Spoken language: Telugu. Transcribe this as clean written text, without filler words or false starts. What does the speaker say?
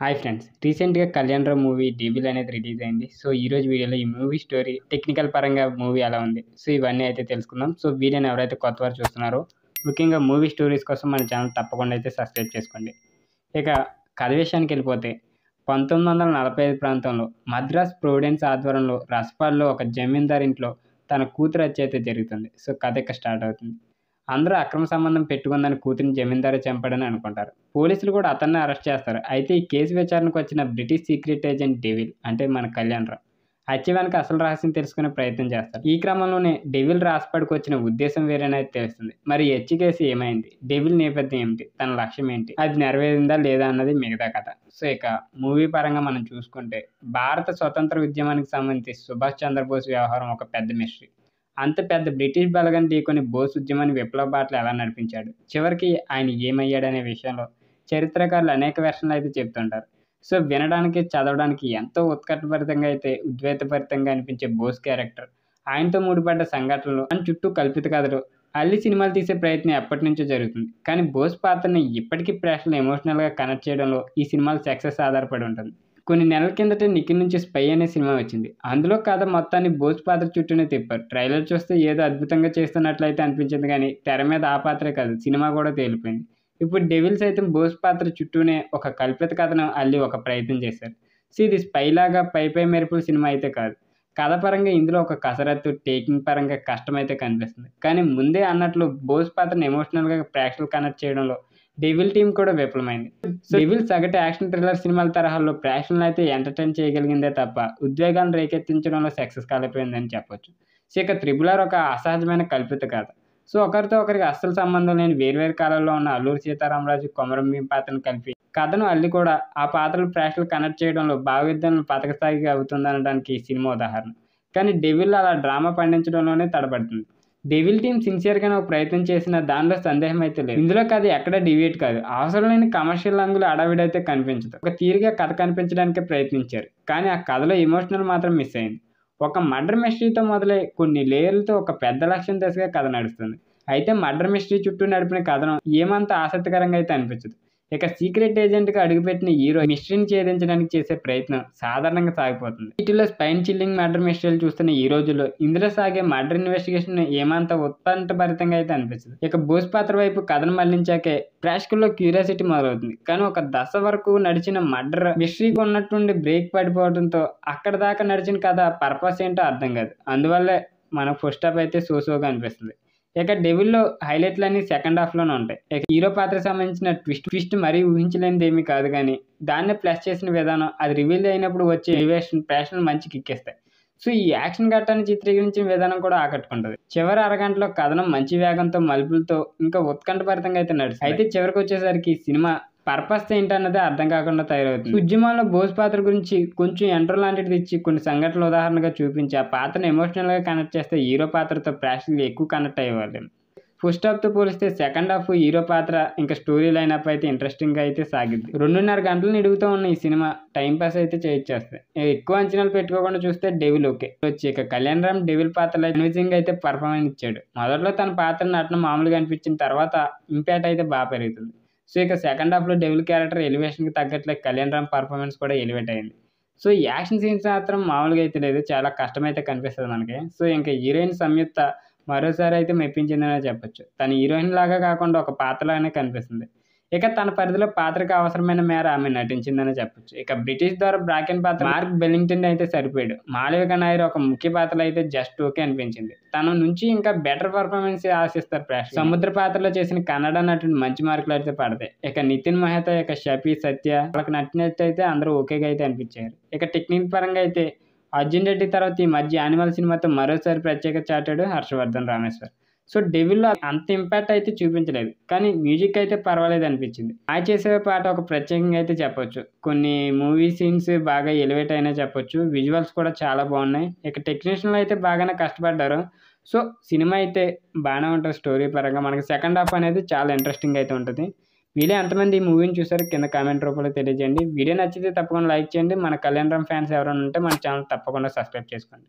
Hi friends! రీసెంట్‌గా 'కళ్యాణ్ రామ్' మూవీ 'డెవిల్' అనేది రిలీజ్ అయింది. సో, ఈరోజు వీడియోలో ఈ మూవీ స్టోరీ, టెక్నికల్ పరంగా మూవీ ఎలా ఉంది? సో, ఇవన్నీ అయితే తెలుసుకుందాం. సో, వీడియోని ఎవరైతే కొత్తవారు చూస్తున్నారో, ముఖ్యంగా మూవీ స్టోరీస్ కోసం మన ఛానల్ తప్పకుండా అయితే సబ్స్క్రైబ్ చేసుకోండి. ఇక కథ విషయానికెళ్ళిపోతే 1945 ప్రాంతంలో మద్రాస్ ప్రొవిడెన్స్ ఆధ్వర్యంలో రసపాడులో ఒక జమీందారు ఇంట్లో తన కూతురు హత్య అయితే జరుగుతుంది. సో, కథ ఇక స్టార్ట్ అవుతుంది. అందరూ అక్రమ సంబంధం పెట్టుకుందని కూతురిని జమీందారే చంపాడని అనుకుంటారు. పోలీసులు కూడా అతన్నే అరెస్ట్ చేస్తారు. అయితే ఈ కేసు విచారణకు వచ్చిన బ్రిటిష్ సీక్రెట్ ఏజెంట్ డెవిల్ అంటే మన కళ్యాణ్ రామ్ హత్య వెనక అసలు రహస్యం తెలుసుకునే ప్రయత్నం చేస్తారు. ఈ క్రమంలోనే డెవిల్ రాసపాడుకు వచ్చిన ఉద్దేశం వేరేనైతే తెలుస్తుంది. మరి ఈ హత్య కేసు ఏమైంది? డెవిల్ నేపథ్యం ఏమిటి? తన లక్ష్యం ఏంటి? అది నెరవేరిందా లేదా అన్నది మిగతా కథ. సో, ఇక మూవీ పరంగా మనం చూసుకుంటే భారత స్వతంత్ర ఉద్యమానికి సంబంధించి సుభాష్ చంద్రబోస్ వ్యవహారం ఒక పెద్ద మిస్టరీ. అంత పెద్ద బ్రిటిష్ బలగాన్ని ఢీకొని బోస్ ఉద్యమాన్ని విప్లవ బాటలో ఎలా నడిపించాడు? చివరికి ఆయన ఏమయ్యాడనే విషయంలో చరిత్రకారులు అనేక వెర్షన్లు అయితే చెప్తుంటారు. సో, వినడానికి, చదవడానికి ఎంతో ఉత్కంఠభరితంగా అయితే ఉద్వేగభరితంగా అనిపించే బోస్ క్యారెక్టర్, ఆయనతో ముడిపడ్డ సంఘటనలు, ఆయన చుట్టూ కల్పిత కథలు అల్లి సినిమాలు తీసే ప్రయత్నం ఎప్పటినుంచో జరుగుతుంది. కానీ బోస్ పాత్రని ఇప్పటికీ ప్రేక్షకులు ఎమోషనల్‌గా కనెక్ట్ చేయడంలో ఈ సినిమాల సక్సెస్ ఆధారపడి ఉంటుంది. కొన్ని నెలల కిందటే 'నిఖిల్' నుంచి 'స్పై' అనే సినిమా వచ్చింది. అందులో కథ మొత్తాన్ని బోస్ పాత్ర చుట్టూనే తిప్పారు. ట్రైలర్ చూస్తే ఏదో అద్భుతంగా చేస్తున్నట్లయితే అనిపించింది గానీ, తెర మీద ఆ పాత్రే కాదు, సినిమా కూడా తేలిపోయింది. ఇప్పుడు 'డెవిల్' సైతం బోస్ పాత్ర చుట్టూనే ఒక కల్పిత కథను అల్లి ఒక ప్రయత్నం చేశారు. సో, ఇది 'స్పై' లాగా పై మెరుపుల సినిమా అయితే కాదు. కథ పరంగా ఇందులో ఒక కసరత్తు, టేకింగ్ పరంగా కష్టమైతే కనిపిస్తుంది. కానీ ముందే అన్నట్లు బోస్ పాత్రను ఎమోషనల్‌గా ప్రేక్షకులు కనెక్ట్ చేయడంలో డెవిల్ టీమ్ కూడా విఫలమైంది. సో, డెవిల్ సగటు యాక్షన్ థ్రిల్లర్ సినిమాల తరహాలో ప్రేక్షకులనైతే ఎంటర్‌టైన్ చేయగలిగిందే తప్ప ఉద్వేగాలను రేకెత్తించడంలో సక్సెస్ కాలేకపోయిందని చెప్పొచ్చు. సో, ఇక 'త్రిబుల్ ఆర్' ఒక అసహజమైన కల్పిత కథ. సో, ఒకరితో ఒకరికి అస్సలు సంబంధం లేని వేర్వేరు కాలాల్లో ఉన్న అల్లూరి సీతారామరాజు, కొమరం భీం పాత్రను కలిపి కథను అల్లి కూడా ఆ పాత్రలు ప్రేక్షకులు కనెక్ట్ చేయడంలో భావోద్వేగాలను పతాక స్థాయికి అవుతుందనడానికి ఈ సినిమా ఉదాహరణ. కానీ 'డెవిల్' అలా డ్రామా పండించడంలోనే తడబడుతుంది. 'డెవిల్' టీమ్ సిన్సియర్‌గానే ఒక ప్రయత్నం చేసినా దానిలో సందేహం అయితే లేదు. ఇందులో కథ ఎక్కడా డీవియేట్ కాదు. అవసరం లేని కమర్షియల్ యాంగిల్ హడావిడైతే కనిపించదు. ఒక తీరుగా కథ కనిపించడానికే ప్రయత్నించారు. కానీ ఆ కథలో ఎమోషనల్ మాత్రం మిస్ అయింది. ఒక మర్డర్ మిస్టరీతో మొదలై కొన్ని లేయర్లతో ఒక పెద్ద లక్ష్యం దిశగా కథ నడుస్తుంది. అయితే మర్డర్ మిస్టరీ చుట్టూ నడిపిన కథనం ఏమంత ఆసక్తికరంగా అయితే అనిపించదు. ఇక సీక్రెట్ ఏజెంట్‌గా అడుగుపెట్టిన హీరో మిస్టరీని ఛేదించడానికి చేసే ప్రయత్నం సాధారణంగా సాగిపోతుంది. వీటిలో స్పైన్ చిల్లింగ్ మర్డర్ మిస్టరీలు చూస్తున్న ఈ రోజుల్లో ఇందులో సాగే మర్డర్ ఇన్వెస్టిగేషన్ ఏమంత ఉత్కంఠభరితంగా అయితే అనిపించదు. ఇక బోస్ పాత్ర వైపు కథను మళ్లించాకే ప్రేక్షకుల్లో క్యూరియాసిటీ మొదలవుతుంది. కానీ ఒక దశ వరకు నడిచిన మర్డర్ మిస్టరీకి ఉన్నట్టుండి బ్రేక్ పడిపోవడంతో అక్కడి దాకా నడిచిన కథ పర్పస్ ఏంటో అర్థం కాదు. అందువల్లే మనకు ఫస్ట్ స్టాప్ అయితే సోగా అనిపిస్తుంది. ఇక 'డెవిల్'లో హైలైట్‌లన్నీ సెకండ్ హాఫ్‌లోనే ఉంటాయి. ఇక హీరో పాత్రకు సంబంధించిన ట్విస్ట్ మరీ ఊహించలేనిదేమీ కాదు గానీ, దాన్నే ప్లస్ చేసిన విధానం, అది రివీల్ అయినప్పుడు వచ్చే ఎలివేషన్ ప్రేక్షకులను మంచి కిక్కిస్తాయి. సో, ఈ యాక్షన్ ఘట్టాన్ని చిత్రీకరించిన విధానం కూడా ఆకట్టుకుంటది. చివరి అరగంటలో కథనం మంచి వేగంతో, మలుపులతో ఇంకా ఉత్కంఠభరితంగా అయితే నడుస్తుంది. అయితే చివరికొచ్చేసరికి సినిమా పర్పస్ ఏంటన్నదే అర్థం కాకుండా తయారవుతుంది. ఉద్యమంలో బోస్ పాత్ర గురించి కొంచెం ఎంట్రో లాంటిది ఇచ్చి కొన్ని సంఘటనలు ఉదాహరణగా చూపించి ఆ పాత్రను ఎమోషనల్‌గా కనెక్ట్ చేస్తే హీరో పాత్రతో ప్రేక్షకులు ఎక్కువ కనెక్ట్ అయ్యేవాళ్ళు. ఫస్ట్ హాఫ్‌తో పోలిస్తే సెకండ్ హాఫ్ హీరో పాత్ర ఇంకా స్టోరీ లైనప్ అయితే ఇంట్రెస్టింగ్‌గా అయితే సాగిద్ది. 2:30 గంటలు నిడుగుతూ ఉన్న ఈ సినిమా టైం పాస్ అయితే చేయొచ్చేస్తాయి. ఎక్కువ అంచనాలు పెట్టుకోకుండా చూస్తే 'డెవిల్' ఓకే. ఇక 'కళ్యాణ్ రామ్' డెవిల్ పాత్రలో కన్విన్సింగ్ అయితే పర్ఫార్మెన్స్ ఇచ్చాడు. మొదట్లో తన పాత్ర నటన మామూలుగా అనిపించిన తర్వాత ఇంపాక్ట్ అయితే బాగా పెరుగుతుంది. సో, ఇక సెకండ్ హాఫ్‌లో డెవిల్ క్యారెక్టర్ ఎలివేషన్‌కి తగ్గట్లే 'కళ్యాణ్ రామ్' పర్ఫార్మెన్స్ కూడా ఎలివేట్ అయింది. సో, ఈ యాక్షన్ సీన్స్ మాత్రం మామూలుగా అయితే లేదు. చాలా కష్టమైతే కనిపిస్తది మనకి. సో, ఇంకా హీరోయిన్ సంయుక్త మరోసారి అయితే మెప్పించిందనే చెప్పొచ్చు. తను హీరోయిన్ లాగా కాకుండా ఒక పాత్రలాగానే కనిపిస్తుంది. ఇక తన పరిధిలో పాత్రకు అవసరమైన మేర ఆమె నటించిందనే చెప్పొచ్చు. ఇక బ్రిటిష్ ద్వారా బ్రాకెన్ పాత్ర మార్క్ బెల్లింగ్టన్ అయితే సరిపోయాడు. మాళవిక నాయర్ ఒక ముఖ్య పాత్రలో అయితే జస్ట్ ఓకే అనిపించింది. తన నుంచి ఇంకా బెటర్ పర్ఫార్మెన్స్ ఆశిస్తారు ప్రేక్షకులు. సముద్ర పాత్రలో చేసిన కన్నడ నటుడు మంచి మార్కులు అయితే పడతాయి. ఇక నితిన్ మెహతా, ఇక షఫీ, సత్య వాళ్ళకి నచ్చినట్టయితే అందరూ ఓకేగా అయితే అనిపించారు. ఇక టెక్నిక్ పరంగా అయితే అర్జున్ రెడ్డి తర్వాత ఈ మధ్య యానిమల్ సినిమాతో మరోసారి ప్రత్యేకత చాటాడు హర్షవర్ధన్ రామేశ్వర్. సో, 'డెవిల్'లో అంత ఇంపాక్ట్ అయితే చూపించలేదు. కానీ మ్యూజిక్ అయితే పర్వాలేదు అనిపించింది. ఆయన చేసే పాట ఒక ప్రత్యేకంగా అయితే చెప్పొచ్చు. కొన్ని మూవీ సీన్స్ బాగా ఎలివేట్ అయినా చెప్పొచ్చు. విజువల్స్ కూడా చాలా బాగున్నాయి. ఇక టెక్నీషియన్లు అయితే బాగానే కష్టపడ్డారు. సో, సినిమా అయితే బాగానే ఉంటుంది స్టోరీ పరంగా. మనకి సెకండ్ హాఫ్ అనేది చాలా ఇంట్రెస్టింగ్ అయితే ఉంటుంది. మీలో ఎంతమంది ఈ మూవీని చూసారో కింద కామెంట్ రూపంలో తెలియజేయండి. వీడియో నచ్చితే తప్పకుండా లైక్ చేయండి. మన 'కళ్యాణ్ రామ్' ఫ్యాన్స్ ఎవరైనా ఉంటే మన ఛానల్ తప్పకుండా సబ్స్క్రైబ్ చేసుకోండి.